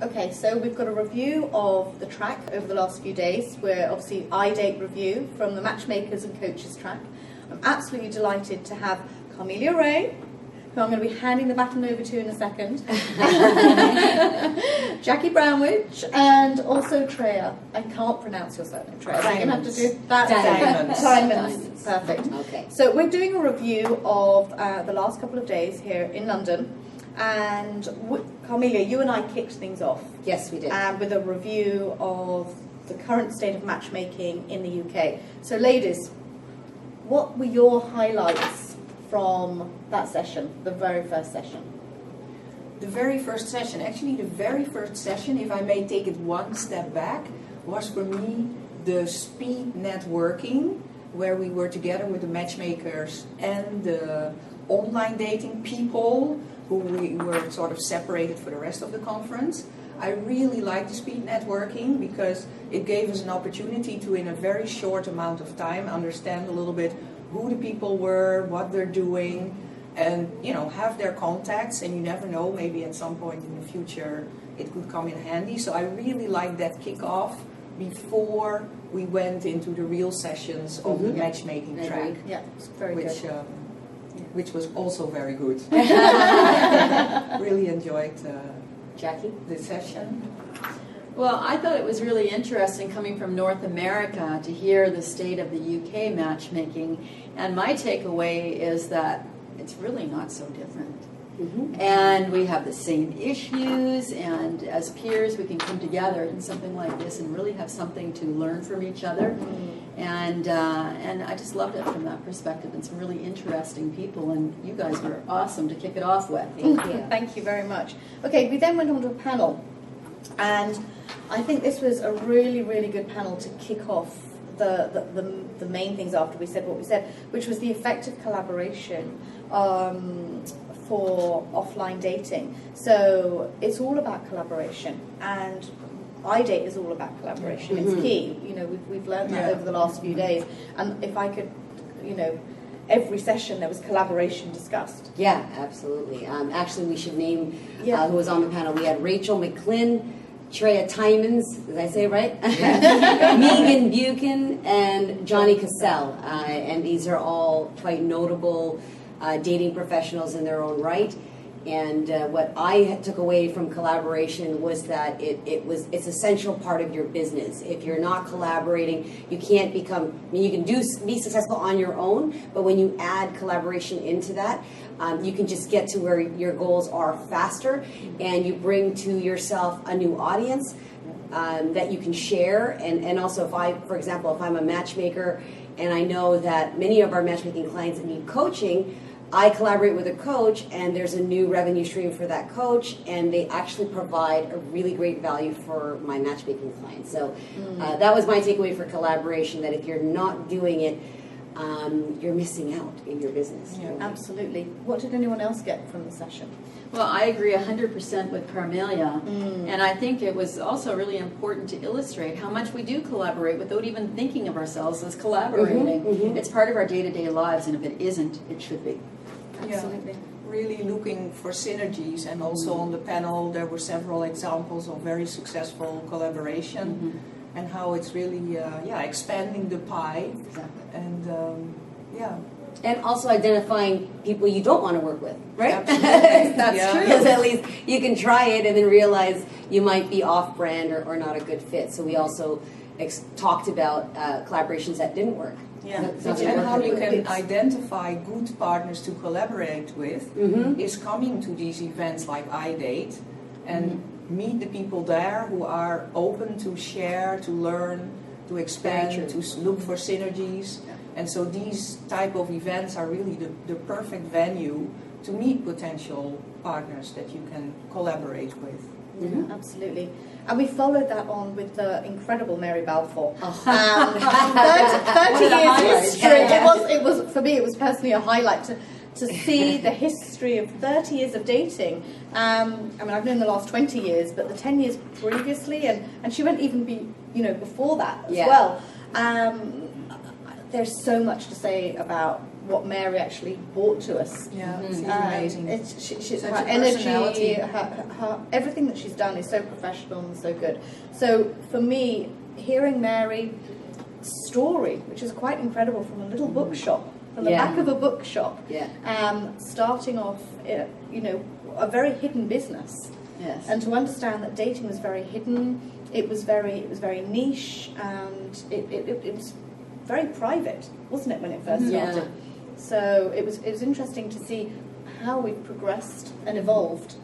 Okay, so we've got a review of the track over the last few days. We're obviously iDate review from the Matchmakers and Coaches track. I'm absolutely delighted to have Carmelia Ray, who I'm going to be handing the baton over to in a second, Jacquie Brownridge, and also Trea. I can't pronounce your surname, Trea. You're going to have to do that. Tijmens. Perfect. Okay. So we're doing a review of the last couple of days here in London. And Carmelia, you and I kicked things off. Yes, we did. With a review of the current state of matchmaking in the UK. So ladies, what were your highlights from that session, the very first session? The very first session, actually the very first session, if I may take it one step back, was for me the speed networking, where we were together with the matchmakers and the online dating people, who we were sort of separated for the rest of the conference. I really liked the speed networking because it gave us an opportunity to, in a very short amount of time, understand a little bit who the people were, what they're doing, and have their contacts. And you never know, maybe at some point in the future it could come in handy. So I really liked that kickoff before we went into the real sessions of the matchmaking track. Yeah, it's very good. Which was also very good. Really enjoyed Jacquie? the session. Well, I thought it was really interesting coming from North America to hear the state of the UK matchmaking, and my takeaway is that it's really not so different. Mm-hmm. And we have the same issues, and as peers we can come together in something like this and really have something to learn from each other. And I just loved it from that perspective, and some really interesting people, and you guys were awesome to kick it off with. Thank you. Thank you very much. Okay, we then went on to a panel, and I think this was a really, really good panel to kick off the main things after we said what we said, which was the effective collaboration for offline dating. So it's all about collaboration, and iDate is all about collaboration. It's key. We've learned that over the last few days. And if I could, every session there was collaboration discussed. Yeah, absolutely. Actually, we should name who was on the panel. We had Rachel McClin, Trea Tijmens, did I say it right? Megan Buquen, and Johnny Casell. And these are all quite notable dating professionals in their own right. And what I took away from collaboration was that it's an essential part of your business. If you're not collaborating, you can't become, you can be successful on your own, but when you add collaboration into that, you can just get to where your goals are faster, and you bring to yourself a new audience that you can share. And also, for example, if I'm a matchmaker and I know that many of our matchmaking clients need coaching, I collaborate with a coach, and there's a new revenue stream for that coach, and they actually provide a really great value for my matchmaking clients. So that was my takeaway for collaboration, that if you're not doing it, you're missing out in your business. Yeah, absolutely. What did anyone else get from the session? Well, I agree 100% with Carmelia, and I think it was also really important to illustrate how much we do collaborate without even thinking of ourselves as collaborating. It's part of our day-to-day lives, and if it isn't, it should be. Absolutely. Really looking for synergies, and also on the panel there were several examples of very successful collaboration and how it's really expanding the pie. Exactly. And And also identifying people you don't want to work with, right? Absolutely. That's true. Because at least you can try it and then realize you might be off-brand or not a good fit. So we also talked about collaborations that didn't work. Yeah. And how you can identify good partners to collaborate with is coming to these events like iDate and meet the people there who are open to share, to learn, to expand, to look for synergies. And so these type of events are really the perfect venue to meet potential partners that you can collaborate with. Yeah, absolutely. And we followed that on with the incredible Mary Balfour. 30 years history. It was for me, it was personally a highlight to see the history of 30 years of dating. I mean, I've known the last 20 years, but the 10 years previously, and she went even before that as well. There's so much to say about what Mary actually brought to us. Yeah, she's amazing. She's Such her a energy, personality. her everything that she's done is so professional and so good. So for me, hearing Mary's story, which is quite incredible, from a little bookshop, from the back of a bookshop, starting off, a very hidden business. Yes. And to understand that dating was very hidden, it was very niche, and it was very private, wasn't it, when it first started? So it was interesting to see how we've progressed and evolved,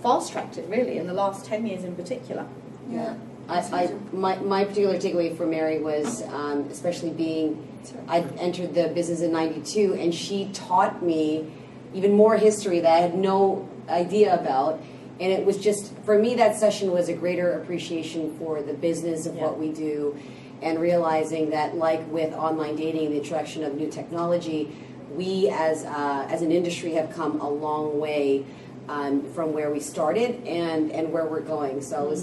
fast-tracked it really in the last 10 years in particular. Yeah. My particular takeaway from Mary was, especially I entered the business in '92, and she taught me even more history that I had no idea about. And it was just, for me, that session was a greater appreciation for the business of what we do, and realizing that, like with online dating, the introduction of new technology, we as an industry have come a long way from where we started and where we're going. So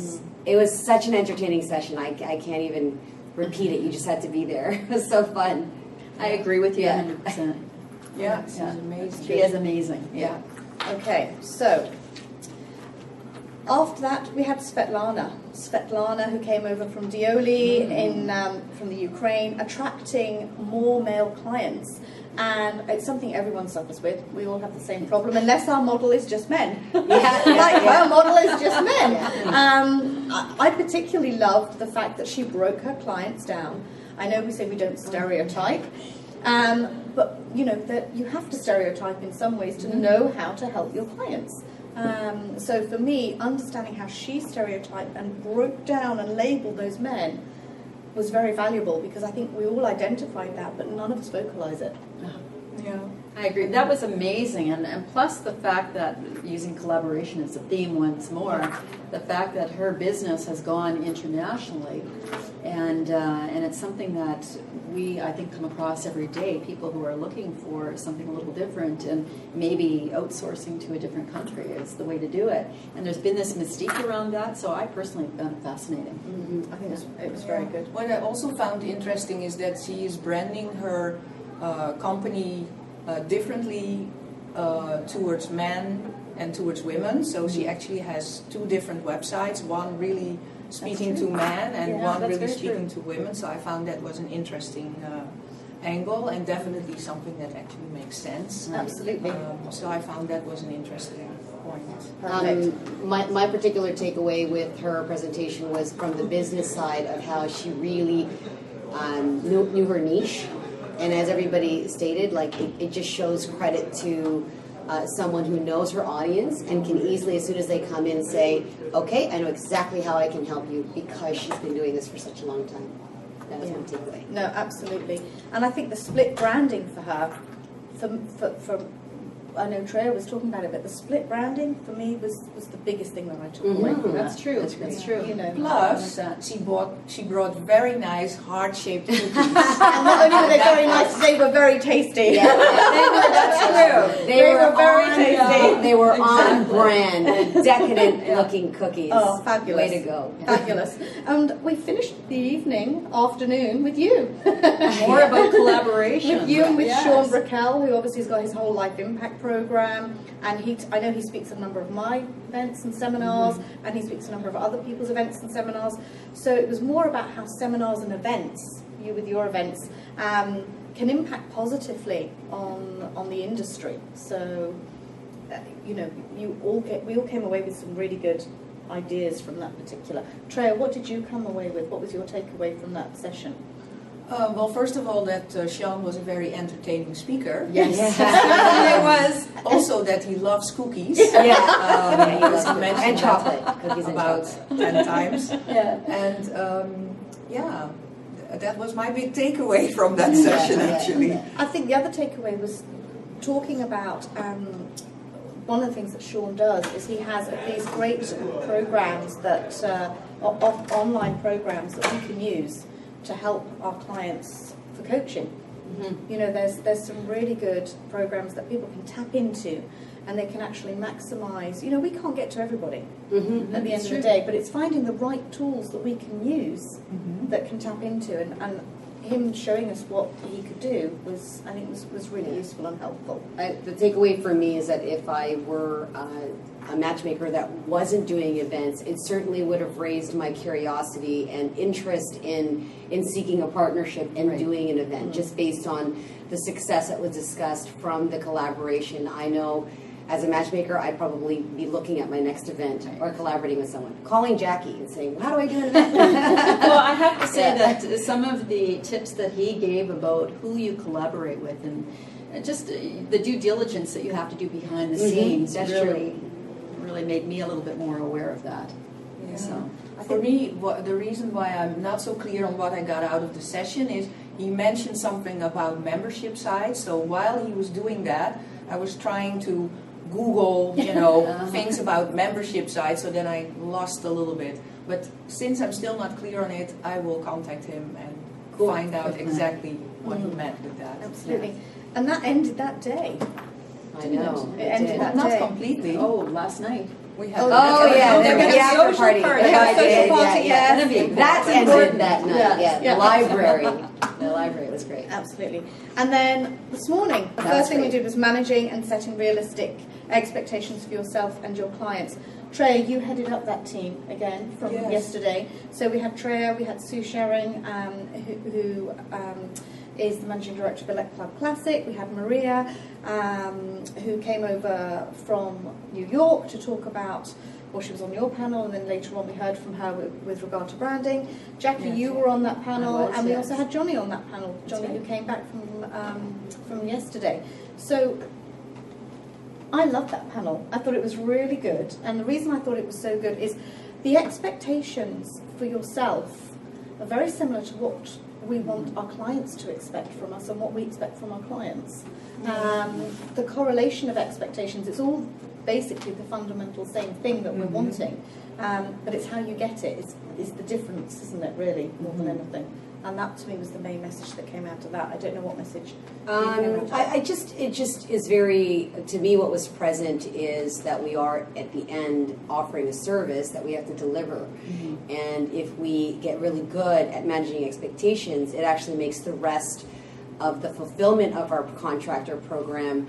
it was such an entertaining session. I can't even repeat it. You just had to be there. It was so fun. I agree with you 100%. Yeah, she's amazing. She is amazing. Yeah. Okay, so after that we had Svetlana, who came over from Dioli from the Ukraine, attracting more male clients. And it's something everyone suffers with. We all have the same problem, unless our model is just men. Her model is just men. I particularly loved the fact that she broke her clients down. I know we say we don't stereotype, but that you have to stereotype in some ways to know how to help your clients. So for me, understanding how she stereotyped and broke down and labelled those men was very valuable, because I think we all identified that, but none of us vocalize it. Yeah, I agree. That was amazing, and plus the fact that, using collaboration as a theme once more, the fact that her business has gone internationally, and it's something that we, I think, come across every day, people who are looking for something a little different, and maybe outsourcing to a different country is the way to do it. And there's been this mystique around that, so I personally found it fascinating. I think it was very good. What I also found interesting is that she is branding her company differently towards men and towards women. So she actually has two different websites, one really speaking to men and one really speaking to women. So I found that was an interesting angle, and definitely something that actually makes sense. Absolutely. So I found that was an interesting point. My particular takeaway with her presentation was from the business side of how she really knew her niche. And as everybody stated, it just shows credit to someone who knows her audience and can easily, as soon as they come in, say, okay, I know exactly how I can help you, because she's been doing this for such a long time. That was my takeaway. No, absolutely. And I think the split branding for her, for I know Trea was talking about it, but the split branding for me was the biggest thing that I took away from that. That's true. That's true. Plus, she brought very nice heart-shaped cookies. And not only were they very nice, they were very tasty. Yeah, that's true. They were very tasty. They were on brand, decadent-looking cookies. Oh, fabulous. Way to go. Fabulous. And we finished the afternoon with you. More about collaboration. With you and with Sean Brickell, who obviously has got his whole Life Impact program, and I know he speaks at a number of my events and seminars, and he speaks at a number of other people's events and seminars. So it was more about how seminars and events, you with your events, can impact positively on the industry. So we all came away with some really good ideas from that particular. Trea, what did you come away with? What was your takeaway from that session? Well, first of all, that Sean was a very entertaining speaker. Yes. It was also that he loves cookies. He mentioned and chocolate. Cookies and about chocolate. 10 times. And that was my big takeaway from that session, actually. I think the other takeaway was talking about one of the things that Sean does is he has these great programs that online programs that we can use to help our clients for coaching. There's some really good programs that people can tap into, and they can actually maximize. We can't get to everybody at the end of the day, but it's finding the right tools that we can use that can tap into. And him showing us what he could do was, I think, was really useful and helpful. The takeaway for me is that if I were a matchmaker that wasn't doing events, it certainly would have raised my curiosity and interest in seeking a partnership and doing an event, just based on the success that was discussed from the collaboration. I know as a matchmaker, I'd probably be looking at my next event or collaborating with someone, calling Jackie and saying, how do I do an event? Well, I have to say that some of the tips that he gave about who you collaborate with and just the due diligence that you have to do behind the scenes really made me a little bit more aware of that. Yeah. So, for me, the reason why I'm not so clear on what I got out of the session is he mentioned something about membership sites. So while he was doing that, I was trying to Google, things about membership sites, so then I lost a little bit. But since I'm still not clear on it, I will contact him and find out exactly what he meant with that. Absolutely. And that ended that day. I know. It ended that Not day. completely. oh, last night. We had Oh, the after party. Social party, yes. That ended that night. Yeah. The library. The library was great. Absolutely. And then this morning, the first thing we did was managing and setting realistic expectations for yourself and your clients. Trea, you headed up that team again from yesterday. So we had Trea, we had Sharon, who is the managing director of Elect Club Classic. We had Maria, who came over from New York to talk about, well, she was on your panel, and then later on we heard from her with regard to branding. Jackie, you were on that panel, and we also had Johnny on that panel. Johnny, who came back from yesterday. So I loved that panel. I thought it was really good, and the reason I thought it was so good is the expectations for yourself are very similar to what we want our clients to expect from us and what we expect from our clients. The correlation of expectations, it's all basically the fundamental same thing that we're wanting, but it's how you get it is the difference, isn't it, really, more than anything. And that to me was the main message that came out of that. I don't know what message it just is very, to me, what was present is that we are at the end offering a service that we have to deliver. And if we get really good at managing expectations, it actually makes the rest of the fulfillment of our contract or program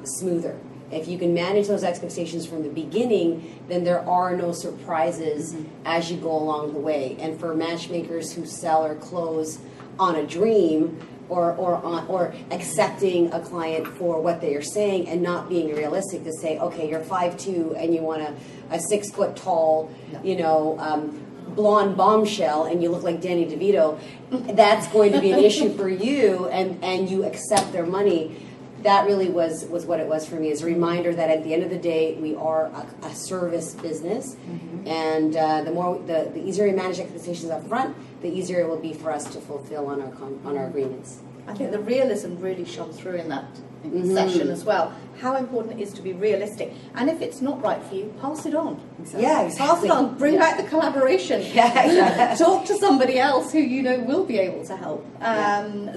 smoother. If you can manage those expectations from the beginning, then there are no surprises as you go along the way. And for matchmakers who sell or close on a dream, or accepting a client for what they are saying and not being realistic to say, okay, you're 5'2" and you want a 6 foot tall, blonde bombshell and you look like Danny DeVito, that's going to be an issue for you, and you accept their money. That really was what it was for me, is a reminder that at the end of the day, we are a service business, and the easier we manage expectations up front, the easier it will be for us to fulfill on our agreements. I think the realism really shone through in that session as well. How important it is to be realistic, and if it's not right for you, pass it on. Yeah, exactly. Pass it on. Bring back the collaboration. Talk to somebody else who you know will be able to help.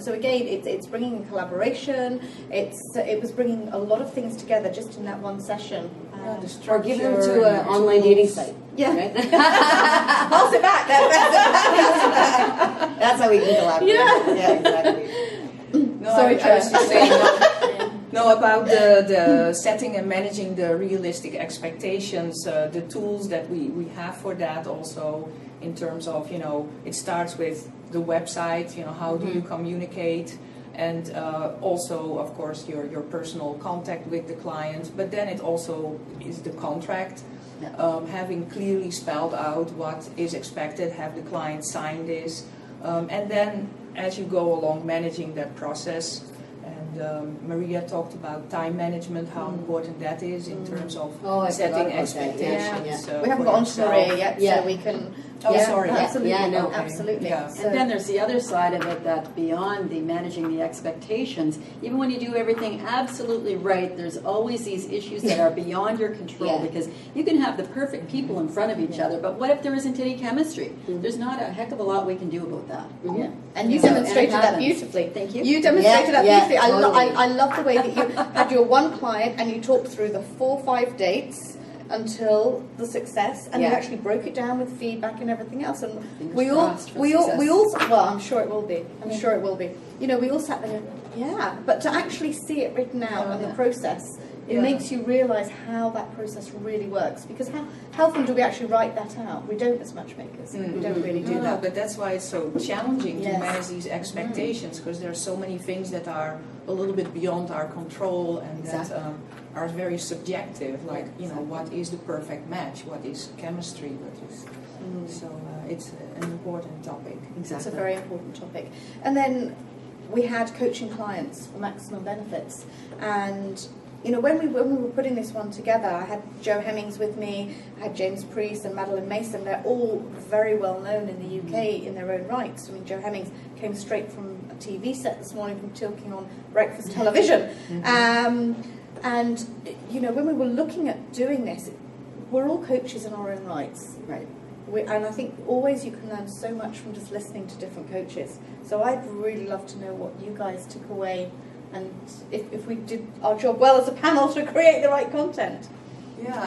So again, it's bringing collaboration. It was bringing a lot of things together just in that one session. Or give them to an online dating site. Yeah. Right? Pass it back. That's how we can collaborate. Yeah, exactly. No, sorry, I was just saying about the setting and managing the realistic expectations, the tools that we have for that also, in terms of, it starts with the website, how do you communicate, and also, of course, your personal contact with the client, but then it also is the contract, having clearly spelled out what is expected, have the client sign this, and then as you go along managing that process. And Maria talked about time management, how important that is in terms of setting expectations. We haven't got on to Maria yet, so we can... sorry. Absolutely. Absolutely. Yeah. And then there's the other side of it, that beyond the managing the expectations, even when you do everything absolutely right, there's always these issues that are beyond your control, because you can have the perfect people in front of each other, but what if there isn't any chemistry? There's not a heck of a lot we can do about that. Yeah. And you demonstrated that beautifully. Thank you. You demonstrated that beautifully. Totally. I love the way that you had your one client and you talked through the 4 or 5 dates until the success, and you actually broke it down with feedback and everything else. And we all, well, I'm sure it will be. I'm sure it will be. You know, we all sat there, but to actually see it written out and the process, it makes you realise how that process really works. Because how often do we actually write that out? We don't as matchmakers. We don't really do that. No, but that's why it's so challenging to manage these expectations, because there are so many things that are a little bit beyond our control and that are very subjective. Like, you know, what is the perfect match? What is chemistry? What is so it's an important topic. Exactly. It's a very important topic. And then we had coaching clients for maximum benefits, and you know, when we were putting this one together, I had Joe Hemmings with me, I had James Priest and Madeleine Mason. They're all very well known in the UK in their own rights. I mean, Joe Hemmings came straight from a TV set this morning from talking on breakfast television. And, you know, when we were looking at doing this, we're all coaches in our own rights. Right. And I think always you can learn so much from just listening to different coaches. So I'd really love to know what you guys took away, and if we did our job well as a panel to create the right content. Yeah,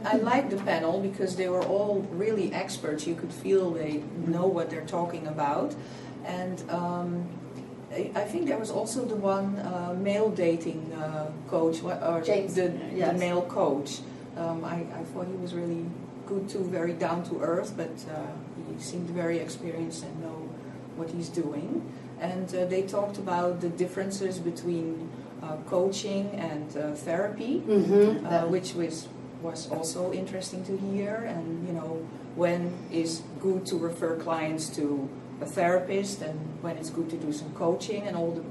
I like the panel because they were all really experts. You could feel they know what they're talking about. And I think there was also the one male dating coach, or James, the male coach. I thought he was really good too, very down to earth, but he seemed very experienced and know what he's doing. And they talked about the differences between coaching and therapy, which was also interesting to hear. And, you know, when is good to refer clients to a therapist and when it's good to do some coaching, and all the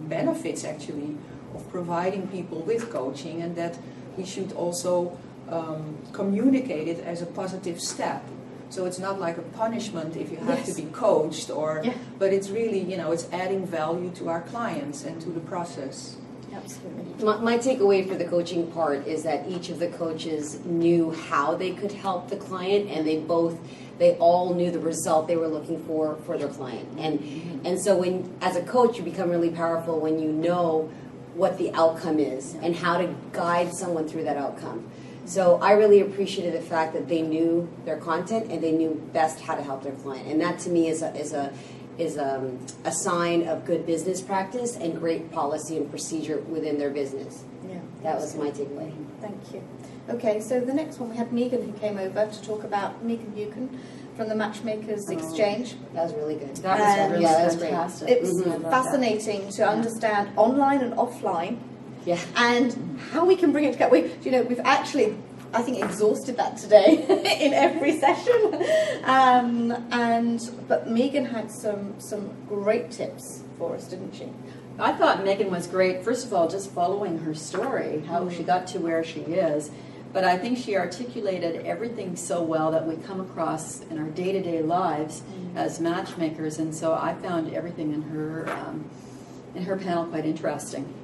benefits actually of providing people with coaching, and that we should also communicate it as a positive step. So it's not like a punishment if you have to be coached, but it's really, you know, it's adding value to our clients and to the process. Absolutely. My takeaway for the coaching part is that each of the coaches knew how they could help the client, and they all knew the result they were looking for their client. And so when, as a coach, you become really powerful when you know what the outcome is and how to guide someone through that outcome. So I really appreciated the fact that they knew their content and they knew best how to help their client. And that to me is a sign of good business practice and great policy and procedure within their business. Yeah, that was my takeaway. Thank you. Okay, so the next one we had Megan, who came over to talk about Megan Buquen from the Matchmakers Exchange. That was really good. That was really fantastic. It was fascinating to understand online and offline. Yeah. And how we can bring it together. We've actually, I think, exhausted that today in every session. But Megan had some great tips for us, didn't she? I thought Megan was great. First of all, just following her story, how she got to where she is. But I think she articulated everything so well that we come across in our day-to-day lives as matchmakers. And so I found everything in her panel quite interesting.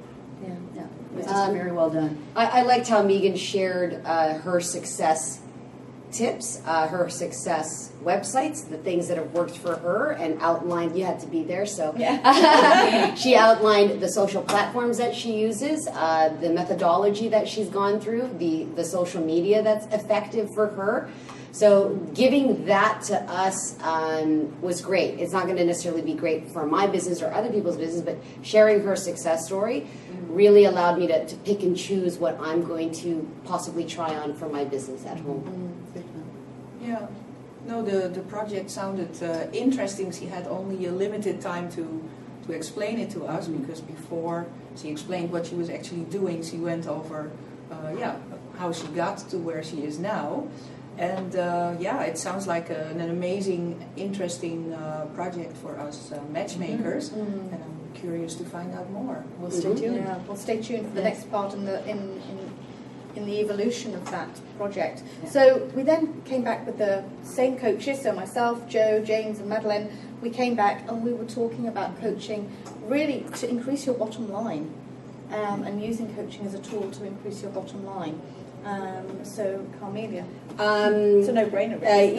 Yeah, it was just very well done. I liked how Megan shared her success tips, her success websites, the things that have worked for her, and outlined, you had to be there, so she outlined the social platforms that she uses, the methodology that she's gone through, the social media that's effective for her. So giving that to us was great. It's not going to necessarily be great for my business or other people's business, but sharing her success story really allowed me to pick and choose what I'm going to possibly try on for my business at home. Yeah. No, the project sounded interesting. She had only a limited time to explain it to us, because before she explained what she was actually doing, she went over how she got to where she is now. And it sounds like an amazing, interesting project for us matchmakers, and I'm curious to find out more. We'll stay tuned. Yeah, we'll stay tuned for the next part in the evolution of that project. Yeah. So we then came back with the same coaches. So myself, Joe, James, and Madeleine. We came back and we were talking about coaching, really to increase your bottom line, and using coaching as a tool to increase your bottom line. So, Carmelia, it's a no-brainer. Really.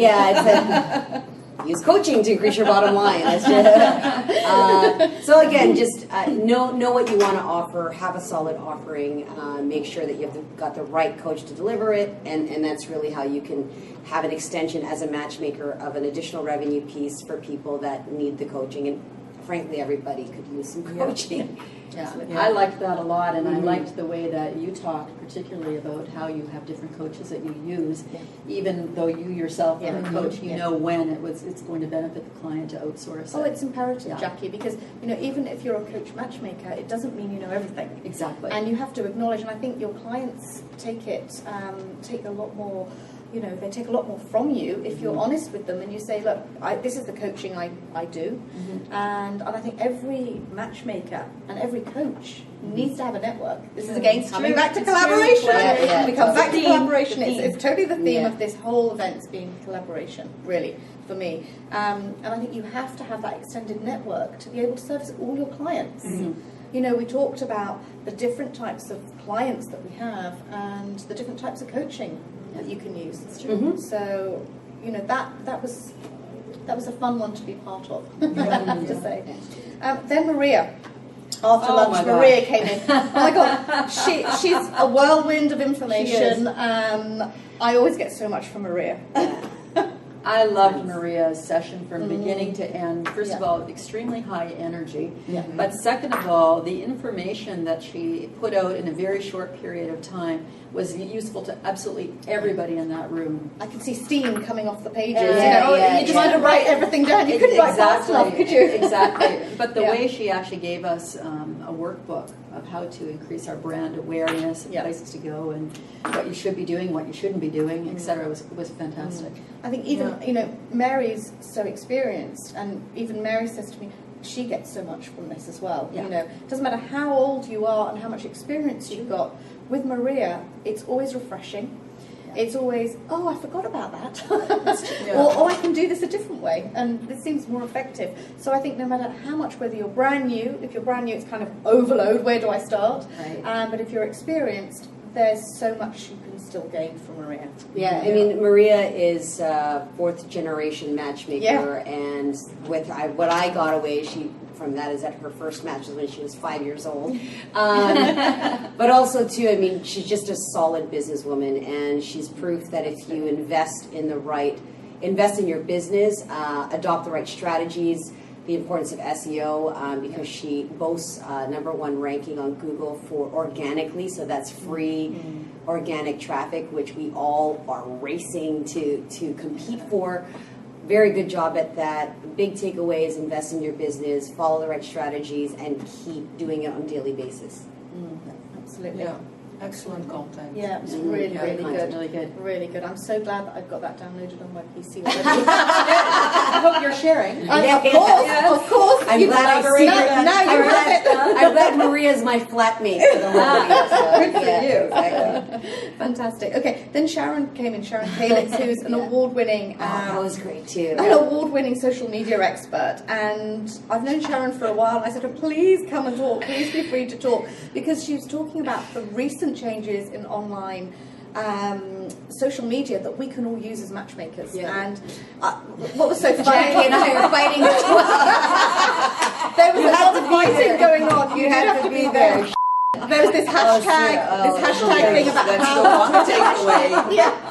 use coaching to increase your bottom line. That's just, so again, just know what you want to offer, have a solid offering, make sure that you've got the right coach to deliver it, and that's really how you can have an extension as a matchmaker of an additional revenue piece for people that need the coaching. And frankly, everybody could use some coaching. Yeah, I liked that a lot, and I liked the way that you talked, particularly about how you have different coaches that you use, even though you yourself are a coach. You know when it's going to benefit the client to outsource. Oh, it's imperative, Jackie, because even if you're a coach matchmaker, it doesn't mean you know everything. Exactly. And you have to acknowledge, and I think your clients take a lot more. They take a lot more from you if you're honest with them and you say, look, this is the coaching I do. And I think every matchmaker and every coach needs to have a network. This is again coming back to collaboration. We come back to collaboration. It's totally the theme of this whole event's being collaboration, really, for me. And I think you have to have that extended network to be able to service all your clients. We talked about the different types of clients that we have and the different types of coaching that you can use. So, that was a fun one to be part of, I have to say. Then Maria. After lunch, Maria came in. Oh my God, she's a whirlwind of information. I always get so much from Maria. I loved Maria's session from beginning to end. First of all, extremely high energy. But second of all, the information that she put out in a very short period of time was useful to absolutely everybody in that room. I could see steam coming off the pages. You just had to write everything down. You couldn't write fast enough, could you? Exactly. But the way she actually gave us a workbook of how to increase our brand awareness and places to go and what you should be doing, what you shouldn't be doing, etc. was fantastic. I think even, Mary's so experienced, and even Mary says to me, she gets so much from this as well. It doesn't matter how old you are and how much experience you've got. With Maria, it's always refreshing. It's always, oh, I forgot about that. or I can do this a different way, and this seems more effective. So I think no matter how much, whether you're brand new, if you're brand new, it's kind of overload, where do I start? But if you're experienced, there's so much you can still gain from Maria. Yeah, I mean, Maria is fourth generation matchmaker, and with what I got away from that is that her first match was when she was 5 years old. But also, too, I mean, she's just a solid businesswoman, and she's proof that if you invest in your business, adopt the right strategies, the importance of SEO, because she boasts #1 ranking on Google for organically, so that's free organic traffic, which we all are racing to compete for. Very good job at that. Big takeaway is invest in your business, follow the right strategies, and keep doing it on a daily basis. Absolutely. Yeah. Excellent content. Yeah, it's really good. Really good. Really good. I'm so glad that I've got that downloaded on my PC already. I hope you're sharing. Of course. I'm glad I see that. Now you have it. I'm glad Maria's my flatmate for the whole week. So, good for you. Exactly. Fantastic. Okay, then Sharon came in. Sharon Callix, who's an award-winning. That was great too. An award-winning social media expert, and I've known Sharon for a while. I said to her, please come and talk. Please be free to talk, because she was talking about the recent changes in online social media that we can all use as matchmakers. And what was so funny, Jackie and I are fighting as well. There was a lot of fighting going on. You had to be there. There was this hashtag thing about that's how the one takeaway.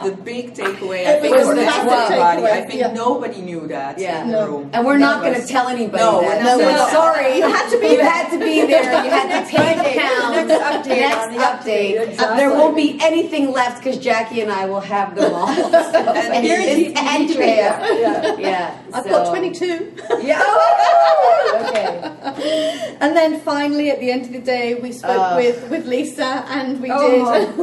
The big takeaway. I think for everybody. I think nobody knew that in the room. And we're not going to tell anybody that. No, we're sorry. You had to be there. You had to pay the pound. Next update. Exactly. There won't be anything left because Jackie and I will have them all. And and Trea. Yeah. I've got 22. Yeah. Okay. And then finally, at the end of the day, we spoke with Lisa, and we did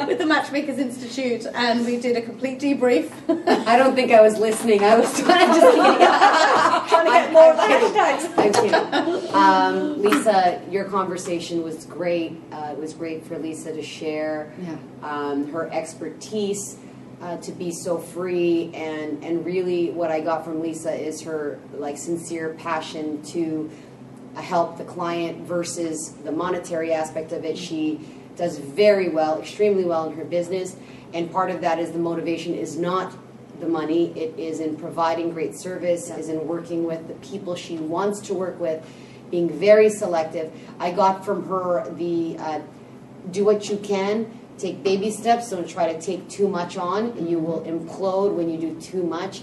with the Matchmakers Institute, and we did a complete debrief. I don't think I was listening. I was trying to get more of the hashtags. I'm kidding. Lisa, your conversation was great. It was great for Lisa to share her expertise, to be so free, and really what I got from Lisa is her sincere passion to help the client versus the monetary aspect of it. She does very well, extremely well in her business, and part of that is the motivation is not the money. It is in providing great service. It is in working with the people she wants to work with, being very selective. I got from her the do what you can, take baby steps, don't try to take too much on. You will implode when you do too much.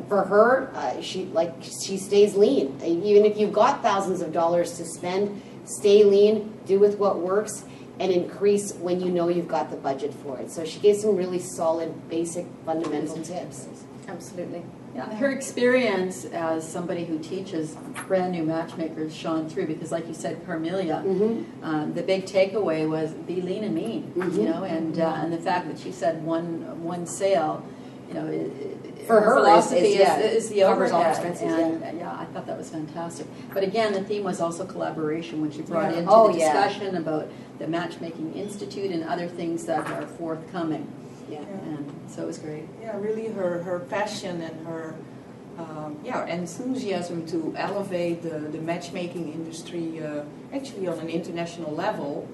For her, she stays lean. Even if you've got thousands of dollars to spend, stay lean, do with what works, and increase when you know you've got the budget for it. So she gave some really solid, basic, fundamental tips. Absolutely. Yeah, her experience as somebody who teaches brand new matchmakers shone through, because like you said, Carmelia, the big takeaway was be lean and mean, you know, and the fact that she said one sale, you know, for her philosophy is the covers all overhead, expenses, and yeah, I thought that was fantastic. But again, the theme was also collaboration when she brought into the discussion about the Matchmaking Institute and other things that are forthcoming. And so it was great. Yeah, really her passion and her enthusiasm to elevate the matchmaking industry actually on an international level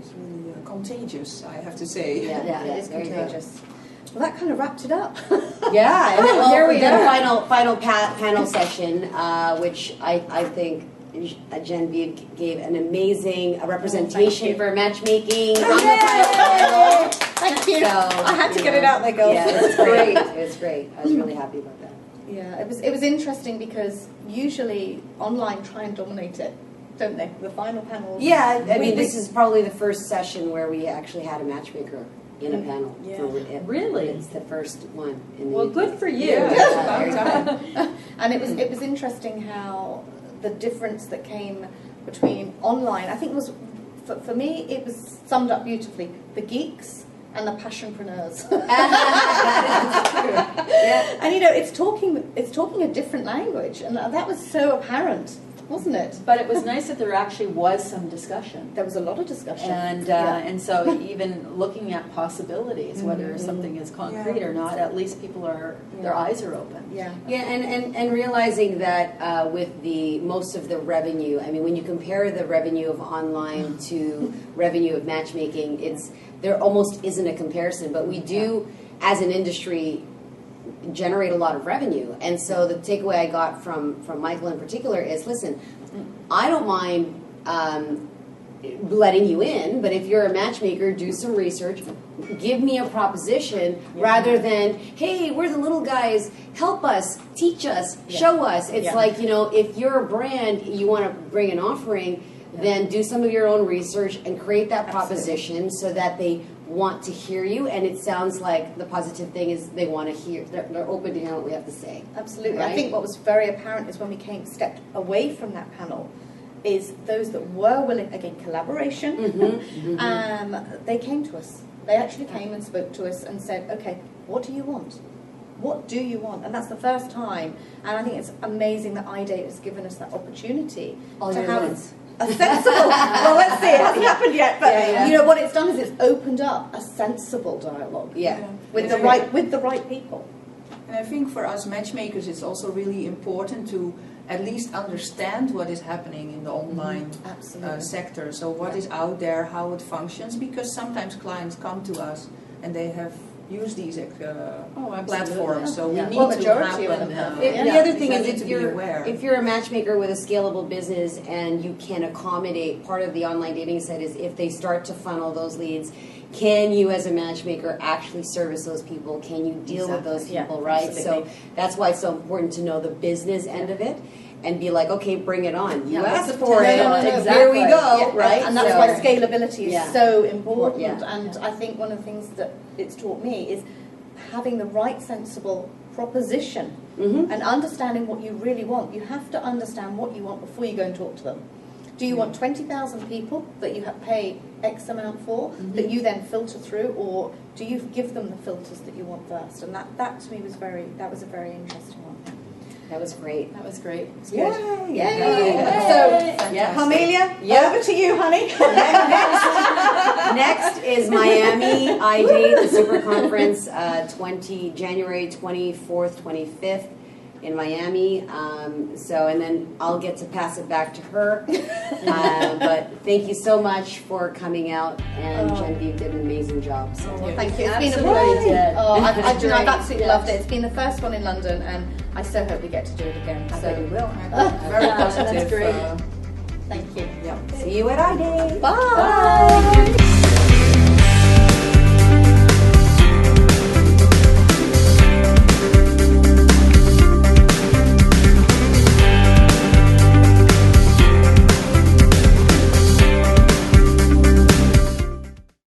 is really contagious, I have to say. Yeah, it is contagious. Well, that kind of wrapped it up. Yeah, and well, here we go. Final panel session, which I think Genevieve gave an amazing representation for matchmaking. Thank you. So, I had to get it out there, girls. Yeah, it was great. It was great. I was really happy about that. Yeah, it was interesting because usually online try and dominate it, don't they? The final panels. Yeah, I mean, this is probably the first session where we actually had a matchmaker in a panel. Yeah. Really? It's the first one. In the well, good for you. Yeah. And it was interesting how the difference that came between online, I think was, for me, it was summed up beautifully. The geeks and the passionpreneurs. And you know, it's talking a different language, and that was so apparent, wasn't it? But it was nice that there actually was some discussion. There was a lot of discussion, and so even looking at possibilities, whether something is concrete or not, at least people are their eyes are open. And realizing that with most of the revenue, I mean, when you compare the revenue of online to revenue of matchmaking, there almost isn't a comparison, but we do, as an industry, generate a lot of revenue. And so the takeaway I got from Michael in particular is, listen, I don't mind letting you in, but if you're a matchmaker, do some research, give me a proposition rather than, hey, we're the little guys, help us, teach us, show us. It's like, you know, if you're a brand, you want to bring an offering, then do some of your own research and create that proposition so that they want to hear you. And it sounds like the positive thing is they want to hear, they're open to hearing what we have to say. Absolutely. Right? I think what was very apparent is when we stepped away from that panel, is those that were willing, again, collaboration, they came to us. They actually came and spoke to us and said, okay, what do you want? What do you want? And that's the first time. And I think it's amazing that iDate has given us that opportunity to have a sensible, well, let's see, it hasn't happened yet, but you know, what it's done is it's opened up a sensible dialogue with the right people. And I think for us matchmakers, it's also really important to at least understand what is happening in the online sector. So what is out there, how it functions, because sometimes clients come to us and they have used these platforms. So we need to have them. The other thing is, if you're a matchmaker with a scalable business and you can accommodate, part of the online dating set is if they start to funnel those leads, can you as a matchmaker actually service those people? Can you deal with those people, right? So that's why it's so important to know the business end of it and be like, okay, bring it on. You asked for it. Exactly. Here we go, right? And that's why scalability is so important. Yeah. And I think one of the things that it's taught me is having the right sensible proposition and understanding what you really want. You have to understand what you want before you go and talk to them. Do you want 20,000 people that you have paid X amount for, that you then filter through, or do you give them the filters that you want first? And that to me was a very interesting one. That was great. That was great. Yay! So, Carmelia, over to you, honey. Next is Miami iDate, the Super Conference, January 24th, 25th. in Miami. And then I'll get to pass it back to her. But thank you so much for coming out, and Genevieve did an amazing job. So. Thank you. It's been a Absolutely did. I've absolutely loved it. It's been the first one in London, and I so hope we get to do it again. I bet you will. Very positive. That's great. Thank you. Yeah. See you at iDate. Bye.